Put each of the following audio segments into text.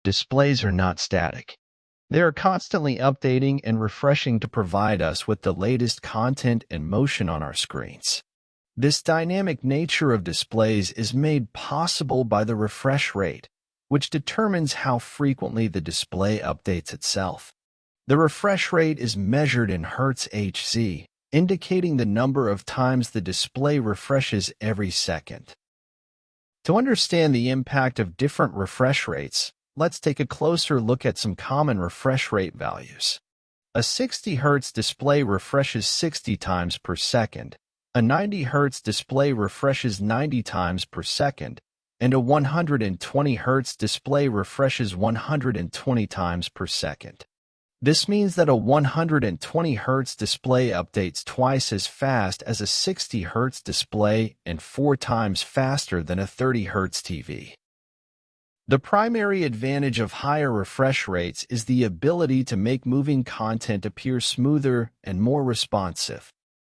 Displays are not static. They are constantly updating and refreshing to provide us with the latest content and motion on our screens. This dynamic nature of displays is made possible by the refresh rate, which determines how frequently the display updates itself. The refresh rate is measured in Hertz Hz, indicating the number of times the display refreshes every second. To understand the impact of different refresh rates, let's take a closer look at some common refresh rate values. A 60 Hz display refreshes 60 times per second, a 90 Hz display refreshes 90 times per second, and a 120 Hz display refreshes 120 times per second. This means that a 120 Hz display updates twice as fast as a 60 Hz display and 4 times faster than a 30 Hz TV. The primary advantage of higher refresh rates is the ability to make moving content appear smoother and more responsive.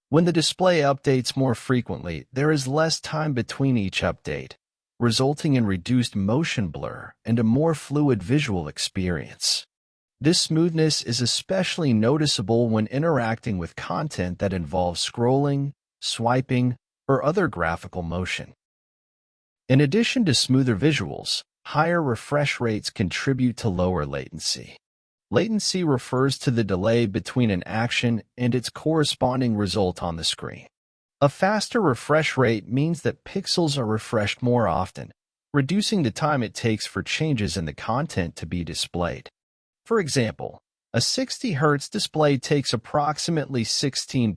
When the display updates more frequently, there is less time between each update, resulting in reduced motion blur and a more fluid visual experience. This smoothness is especially noticeable when interacting with content that involves scrolling, swiping, or other graphical motion. In addition to smoother visuals, higher refresh rates contribute to lower latency. Latency refers to the delay between an action and its corresponding result on the screen. A faster refresh rate means that pixels are refreshed more often, reducing the time it takes for changes in the content to be displayed. For example, a 60 Hz display takes approximately 16.6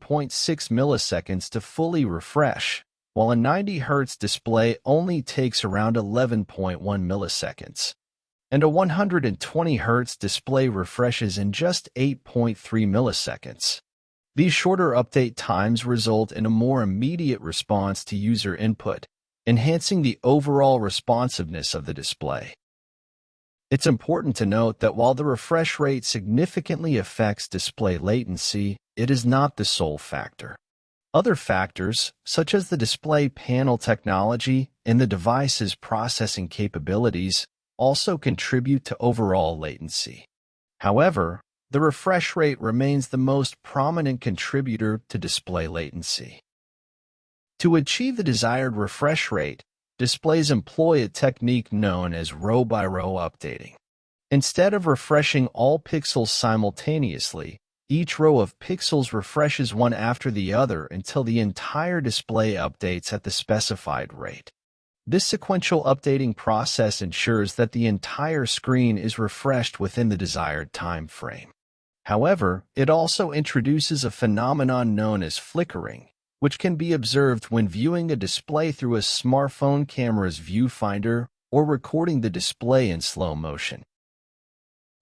milliseconds to fully refresh, while a 90 Hz display only takes around 11.1 milliseconds, and a 120 Hz display refreshes in just 8.3 milliseconds. These shorter update times result in a more immediate response to user input, enhancing the overall responsiveness of the display. It's important to note that while the refresh rate significantly affects display latency, it is not the sole factor. Other factors, such as the display panel technology and the device's processing capabilities, also contribute to overall latency. However, the refresh rate remains the most prominent contributor to display latency. To achieve the desired refresh rate, displays employ a technique known as row-by-row updating. Instead of refreshing all pixels simultaneously, each row of pixels refreshes one after the other until the entire display updates at the specified rate. This sequential updating process ensures that the entire screen is refreshed within the desired time frame. However, it also introduces a phenomenon known as flickering, which can be observed when viewing a display through a smartphone camera's viewfinder or recording the display in slow motion.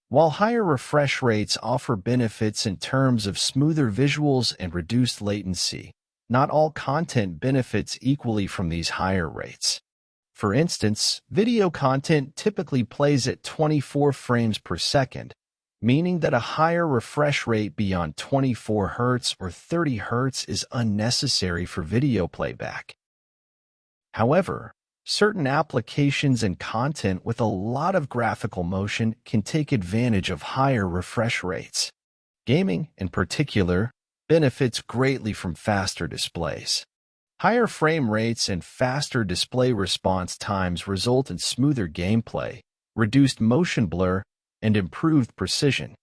While higher refresh rates offer benefits in terms of smoother visuals and reduced latency, not all content benefits equally from these higher rates. For instance, video content typically plays at 24 frames per second, meaning that a higher refresh rate beyond 24 Hz or 30 Hz is unnecessary for video playback. However, certain applications and content with a lot of graphical motion can take advantage of higher refresh rates. Gaming, in particular, benefits greatly from faster displays. Higher frame rates and faster display response times result in smoother gameplay, reduced motion blur, and improved precision.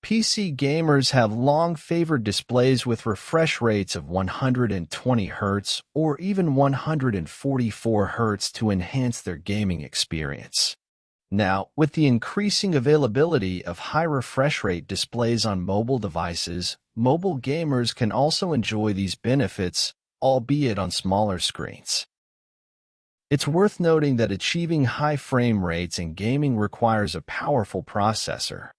PC gamers have long favored displays with refresh rates of 120 Hz or even 144 Hz to enhance their gaming experience. Now, with the increasing availability of high refresh rate displays on mobile devices, mobile gamers can also enjoy these benefits, albeit on smaller screens. It's worth noting that achieving high frame rates in gaming requires a powerful processor.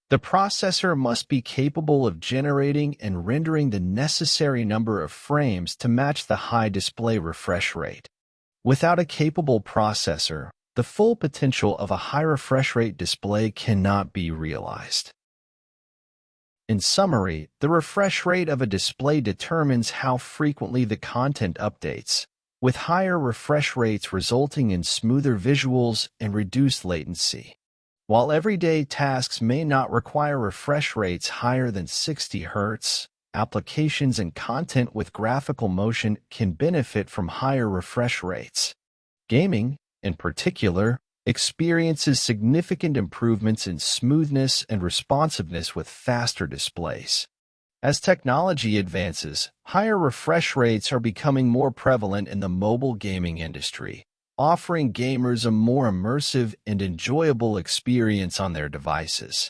The processor must be capable of generating and rendering the necessary number of frames to match the high display refresh rate. Without a capable processor, the full potential of a high refresh rate display cannot be realized. In summary, the refresh rate of a display determines how frequently the content updates, with higher refresh rates resulting in smoother visuals and reduced latency. While everyday tasks may not require refresh rates higher than 60 Hz, applications and content with graphical motion can benefit from higher refresh rates. Gaming, in particular, experiences significant improvements in smoothness and responsiveness with faster displays. As technology advances, higher refresh rates are becoming more prevalent in the mobile gaming industry, offering gamers a more immersive and enjoyable experience on their devices.